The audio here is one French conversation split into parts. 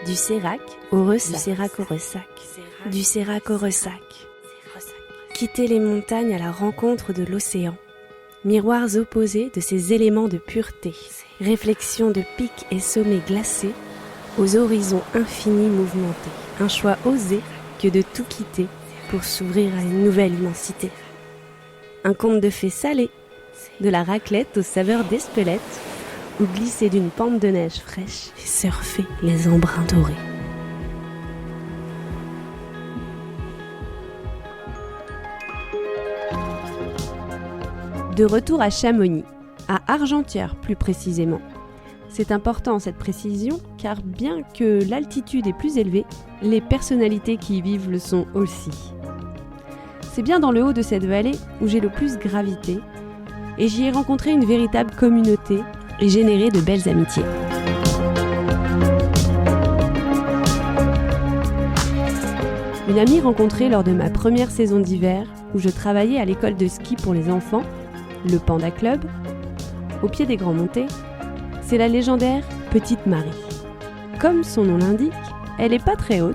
Du Sérac au Ressac. Du Sérac au Ressac. Quitter les montagnes à la rencontre de l'océan. Miroirs opposés de ces éléments de pureté. Réflexion de pics et sommets glacés aux horizons infinis mouvementés. Un choix osé que de tout quitter pour s'ouvrir à une nouvelle immensité. Un conte de fées salé, de la raclette aux saveurs d'espelette, ou glisser d'une pente de neige fraîche et surfer les embruns dorés. De retour à Chamonix, à Argentières plus précisément. C'est important cette précision car bien que l'altitude est plus élevée, les personnalités qui y vivent le sont aussi. C'est bien dans le haut de cette vallée où j'ai le plus gravité et j'y ai rencontré une véritable communauté et généré de belles amitiés. Une amie rencontrée lors de ma première saison d'hiver où je travaillais à l'école de ski pour les enfants, le Panda Club, au pied des Grands Montées, c'est la légendaire Petite Marie. Comme son nom l'indique, elle n'est pas très haute.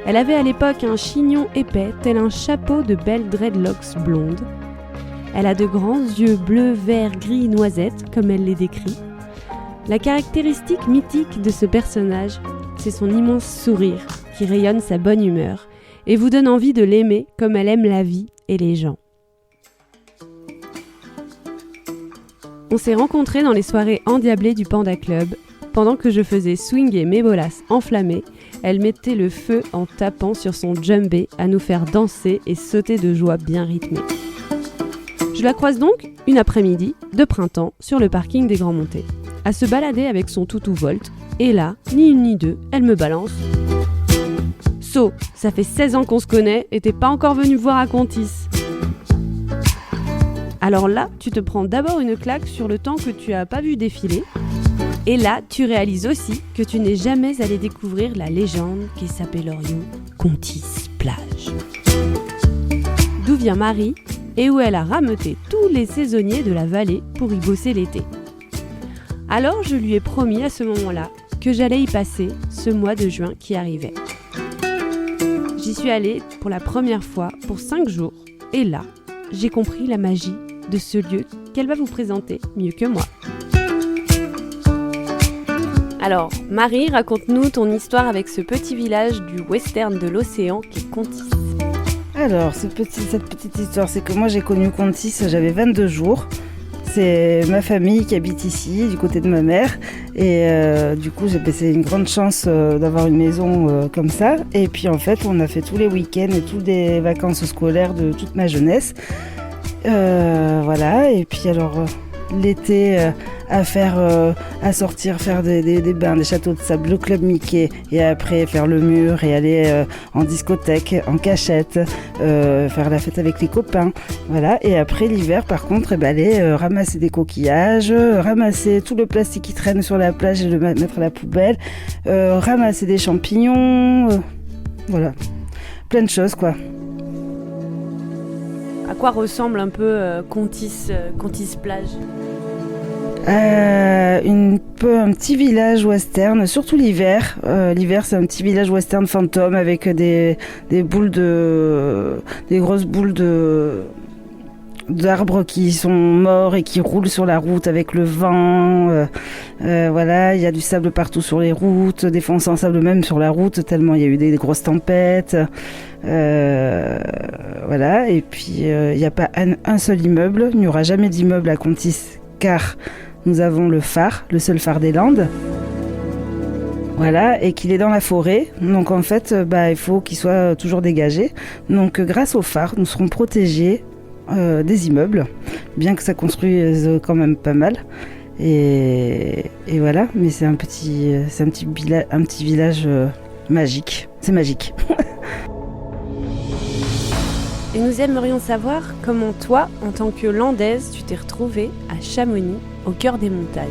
Elle avait à l'époque un chignon épais tel un chapeau de belles dreadlocks blondes. Elle a de grands yeux bleu, vert, gris, noisette, comme elle les décrit. La caractéristique mythique de ce personnage, c'est son immense sourire qui rayonne sa bonne humeur et vous donne envie de l'aimer comme elle aime la vie et les gens. On s'est rencontrés dans les soirées endiablées du Panda Club. Pendant que je faisais swinger mes bolasses enflammées, elle mettait le feu en tapant sur son djembé à nous faire danser et sauter de joie bien rythmée. Je la croise donc une après-midi de printemps sur le parking des Grands Montées, à se balader avec son toutou Volt, et là, ni une ni deux, elle me balance. So, ça fait 16 ans qu'on se connaît et t'es pas encore venu me voir à Contis. Alors là, tu te prends d'abord une claque sur le temps que tu as pas vu défiler, et là, tu réalises aussi que tu n'es jamais allé découvrir la légende qui s'appelle Contis plage. D'où vient Marie et où elle a rameuté tous les saisonniers de la vallée pour y bosser l'été. Alors je lui ai promis à ce moment-là que j'allais y passer ce mois de juin qui arrivait. J'y suis allée pour la première fois pour 5 jours et là, j'ai compris la magie de ce lieu qu'elle va vous présenter mieux que moi. Alors, Marie, raconte-nous ton histoire avec ce petit village du western de l'océan qui est Contis. Alors, cette petite histoire, c'est que moi j'ai connu Contis, j'avais 22 jours. C'est ma famille qui habite ici, du côté de ma mère. Et du coup, c'est une grande chance d'avoir une maison comme ça. Et puis en fait, on a fait tous les week-ends et toutes les vacances scolaires de toute ma jeunesse. Voilà, et puis alors l'été à sortir faire des bains, des châteaux de sable, le club Mickey, et après faire le mur et aller en discothèque, en cachette, faire la fête avec les copains, voilà. Et après l'hiver par contre, aller ramasser des coquillages, ramasser tout le plastique qui traîne sur la plage et le mettre à la poubelle, ramasser des champignons, voilà, plein de choses quoi. À quoi ressemble un peu Contis plage ? Un petit village western, surtout l'hiver. L'hiver, c'est un petit village western fantôme avec des grosses boules d'arbres qui sont morts et qui roulent sur la route avec le vent. Voilà, il y a du sable partout sur les routes, des fonds en sable même sur la route tellement il y a eu des grosses tempêtes. Voilà, et puis il n'y a pas un seul immeuble, il n'y aura jamais d'immeuble à Contis car nous avons le phare, le seul phare des Landes. Voilà, et qu'il est dans la forêt, donc en fait il faut qu'il soit toujours dégagé. Donc grâce au phare, nous serons protégés des immeubles, bien que ça construise quand même pas mal. Et voilà, mais c'est un petit village magique. C'est magique. Et nous aimerions savoir comment toi, en tant que Landaise, tu t'es retrouvée à Chamonix, au cœur des montagnes.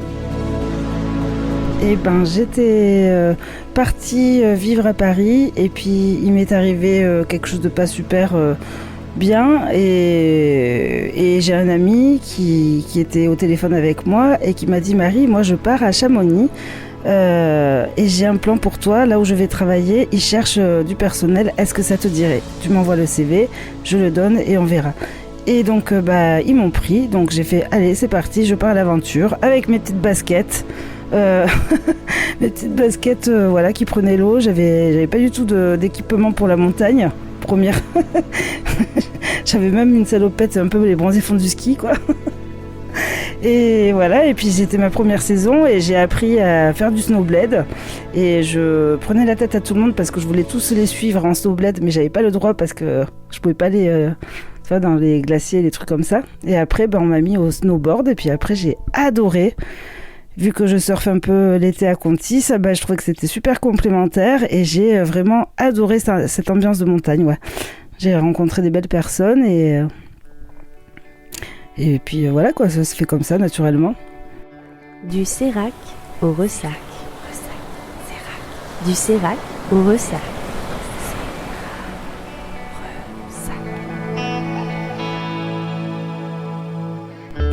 Eh ben, j'étais partie vivre à Paris et puis il m'est arrivé quelque chose de pas super bien et j'ai un ami qui était au téléphone avec moi et qui m'a dit « Marie, moi je pars à Chamonix Et j'ai un plan pour toi, là où je vais travailler, ils cherchent du personnel, est-ce que ça te dirait? Tu m'envoies le CV, je le donne et on verra. Et donc ils m'ont pris, donc j'ai fait allez c'est parti, je pars à l'aventure avec mes petites baskets. Mes petites baskets voilà, qui prenaient l'eau, j'avais pas du tout d'équipement pour la montagne, première. J'avais même une salopette, un peu les bronzés fonds du ski quoi. Et voilà, et puis c'était ma première saison et j'ai appris à faire du snowblade et je prenais la tête à tout le monde parce que je voulais tous les suivre en snowblade mais j'avais pas le droit parce que je pouvais pas aller dans les glaciers, les trucs comme ça. Et après on m'a mis au snowboard et puis après j'ai adoré. Vu que je surfe un peu l'été à Contis, je trouvais que c'était super complémentaire et j'ai vraiment adoré cette ambiance de montagne. Ouais. J'ai rencontré des belles personnes et puis voilà quoi, ça se fait comme ça naturellement. Du sérac au ressac. Du sérac au ressac.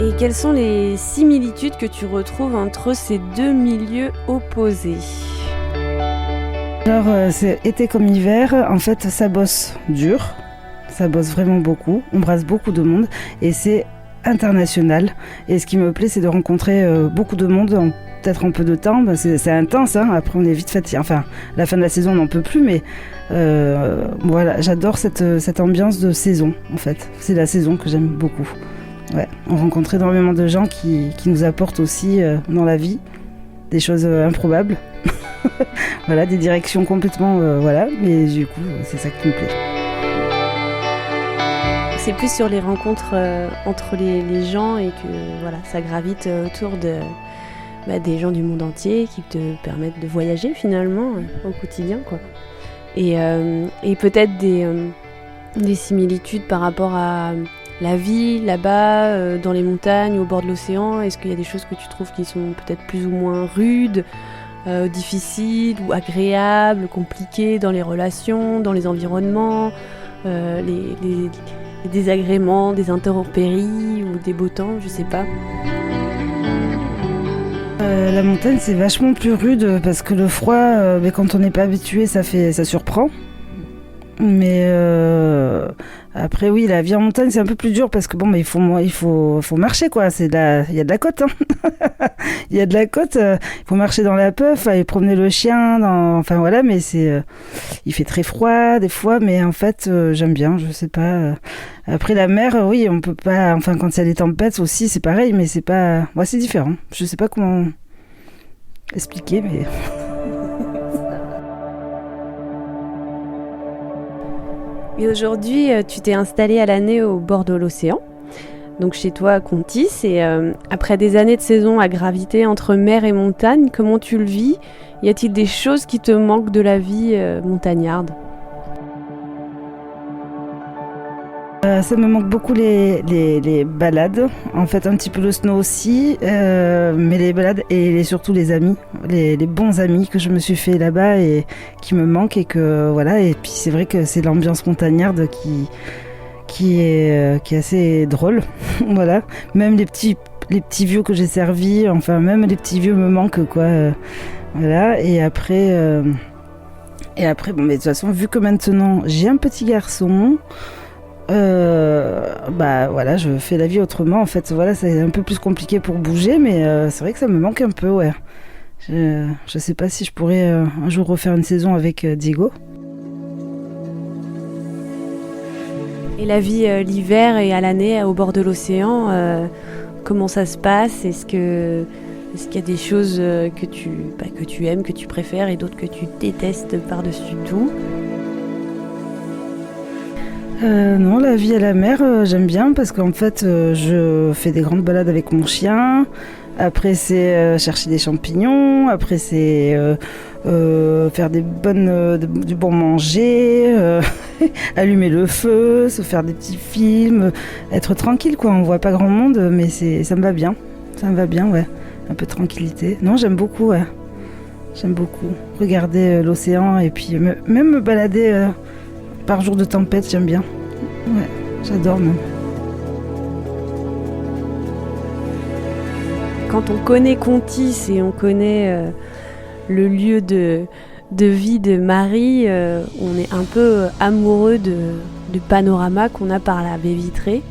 Et quelles sont les similitudes que tu retrouves entre ces deux milieux opposés? Alors, c'est été comme hiver, en fait, ça bosse dur, ça bosse vraiment beaucoup, on brasse beaucoup de monde et c'est international. Et ce qui me plaît, c'est de rencontrer beaucoup de monde en peut-être en peu de temps. C'est intense, hein. Après on est vite fatigué. Enfin, la fin de la saison, on n'en peut plus, mais voilà, j'adore cette ambiance de saison, en fait. C'est la saison que j'aime beaucoup. Ouais, on rencontre énormément de gens qui nous apportent aussi dans la vie des choses improbables. Voilà, des directions complètement... voilà, mais du coup, c'est ça qui me plaît. C'est plus sur les rencontres entre les gens et que voilà, ça gravite autour des gens du monde entier qui te permettent de voyager finalement au quotidien, quoi. Et peut-être des similitudes par rapport à la vie là-bas, dans les montagnes, au bord de l'océan. Est-ce qu'il y a des choses que tu trouves qui sont peut-être plus ou moins rudes, difficiles ou agréables, compliquées dans les relations, dans les environnements, les désagréments, des intempéries ou des beaux temps, je sais pas. La montagne c'est vachement plus rude parce que le froid, mais quand on n'est pas habitué, ça surprend. Mais après oui, la vie en montagne c'est un peu plus dur parce que il faut marcher quoi. Il y a de la côte, hein. Il y a de la côte. Il faut marcher dans la peuf, aller promener le chien. Enfin voilà, mais il fait très froid des fois, mais en fait j'aime bien. Je sais pas. Après la mer, oui, on peut pas. Enfin quand il y a des tempêtes aussi, c'est pareil, mais c'est pas. Ouais, c'est différent. Je sais pas comment expliquer, mais. Et aujourd'hui, tu t'es installée à l'année au bord de l'océan, donc chez toi à Contis, et après des années de saison à graviter entre mer et montagne, comment tu le vis? Y a-t-il des choses qui te manquent de la vie montagnarde? Ça me manque beaucoup les balades, en fait un petit peu le snow aussi, mais les balades et surtout les amis, les bons amis que je me suis fait là-bas et qui me manquent et que voilà. Et puis c'est vrai que c'est l'ambiance montagnarde qui est assez drôle, voilà. Même les petits vieux que j'ai servis, enfin même les petits vieux me manquent quoi, voilà. Et après mais de toute façon vu que maintenant j'ai un petit garçon. Voilà, je fais la vie autrement en fait. Voilà, c'est un peu plus compliqué pour bouger, mais c'est vrai que ça me manque un peu, ouais. Je sais pas si je pourrais un jour refaire une saison avec Diego. Et la vie l'hiver et à l'année au bord de l'océan, comment ça se passe? Est-ce qu'il y a des choses que tu aimes, que tu préfères et d'autres que tu détestes par-dessus tout? Non, la vie à la mer, j'aime bien parce qu'en fait, je fais des grandes balades avec mon chien. Après, c'est chercher des champignons. Après, c'est faire du bon manger, allumer le feu, se faire des petits films, être tranquille, quoi. On voit pas grand monde, mais ça me va bien. Ça me va bien, ouais. Un peu de tranquillité. Non, j'aime beaucoup, ouais. J'aime beaucoup regarder l'océan et puis même me balader. Par jour de tempête, j'aime bien. Ouais, j'adore même. Quand on connaît Contis et on connaît le lieu de vie de Marie, on est un peu amoureux du panorama qu'on a par la baie vitrée,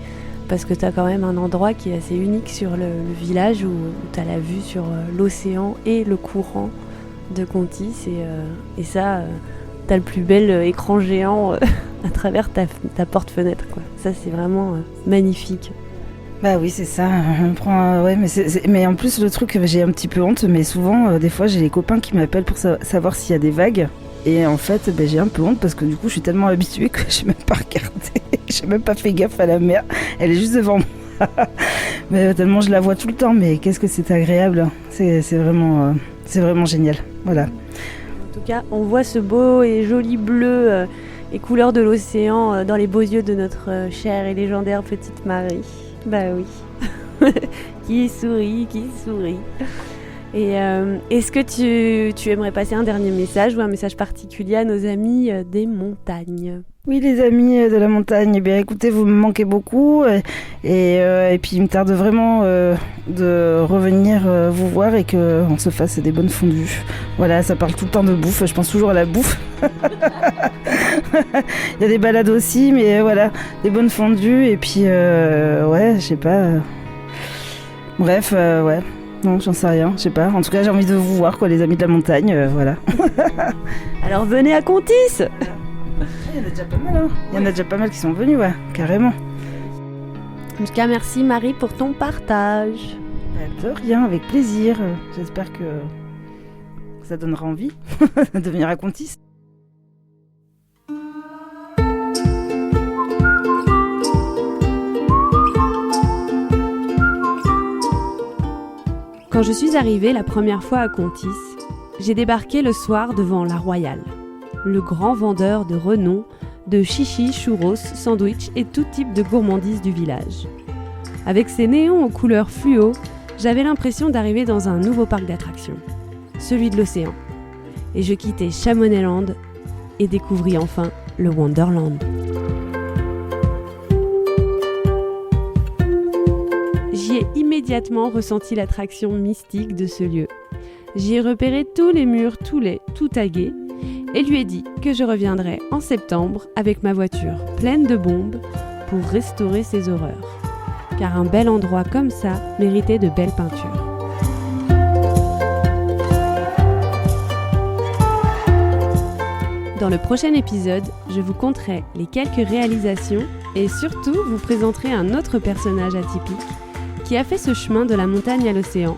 parce que tu as quand même un endroit qui est assez unique sur le village, où tu as la vue sur l'océan et le courant de Contis, et ça, tu as le plus bel écran géant à travers ta porte-fenêtre, quoi. Ça, c'est vraiment magnifique. Bah oui, c'est ça. On prend, ouais, mais en plus, le truc, j'ai un petit peu honte, mais souvent, des fois, j'ai les copains qui m'appellent pour savoir s'il y a des vagues. Et en fait, j'ai un peu honte parce que du coup, je suis tellement habituée que je n'ai même pas regardé. J'ai même pas fait gaffe à la mer. Elle est juste devant moi. Mais tellement je la vois tout le temps. Mais qu'est-ce que c'est agréable. C'est vraiment génial. Voilà. En tout cas, on voit ce beau et joli bleu et couleur de l'océan dans les beaux yeux de notre chère et légendaire petite Marie. Bah oui. Qui sourit. Et est-ce que tu aimerais passer un dernier message ou un message particulier à nos amis des montagnes ? Oui, les amis de la montagne, eh bien écoutez, vous me manquez beaucoup et puis il me tarde vraiment de revenir vous voir et qu'on se fasse des bonnes fondues. Voilà, ça parle tout le temps de bouffe, je pense toujours à la bouffe. Il y a des balades aussi, mais voilà, des bonnes fondues et puis ouais, je sais pas. Bref, ouais. Non, j'en sais rien, je sais pas. En tout cas, j'ai envie de vous voir, quoi, les amis de la montagne, voilà. Alors venez à Contis. Il y en a déjà pas mal, hein. Il y en a déjà pas mal qui sont venus, ouais, carrément. En tout cas, merci Marie pour ton partage. De rien, avec plaisir. J'espère que ça donnera envie de venir à Contis. Quand je suis arrivée la première fois à Contis, j'ai débarqué le soir devant La Royale, le grand vendeur de renom de chichis, churros, sandwichs et tout type de gourmandises du village. Avec ses néons aux couleurs fluo, j'avais l'impression d'arriver dans un nouveau parc d'attractions, celui de l'océan. Et je quittais Chamonix-Land et découvris enfin le Wonderland. J'y ai immédiatement ressenti l'attraction mystique de ce lieu. J'y ai repéré tous les murs, tout tagués, et lui ai dit que je reviendrais en septembre avec ma voiture pleine de bombes pour restaurer ces horreurs. Car un bel endroit comme ça méritait de belles peintures. Dans le prochain épisode, je vous conterai les quelques réalisations et surtout vous présenterai un autre personnage atypique qui a fait ce chemin de la montagne à l'océan.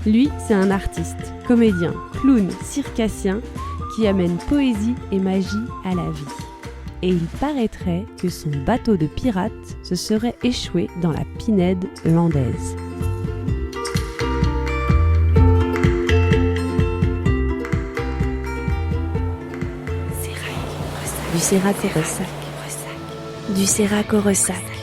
Lui, c'est un artiste, comédien, clown, circassien qui amène poésie et magie à la vie. Et il paraîtrait que son bateau de pirate se serait échoué dans la Pinède landaise. Du Sérac au Ressac. Du Sérac au Ressac.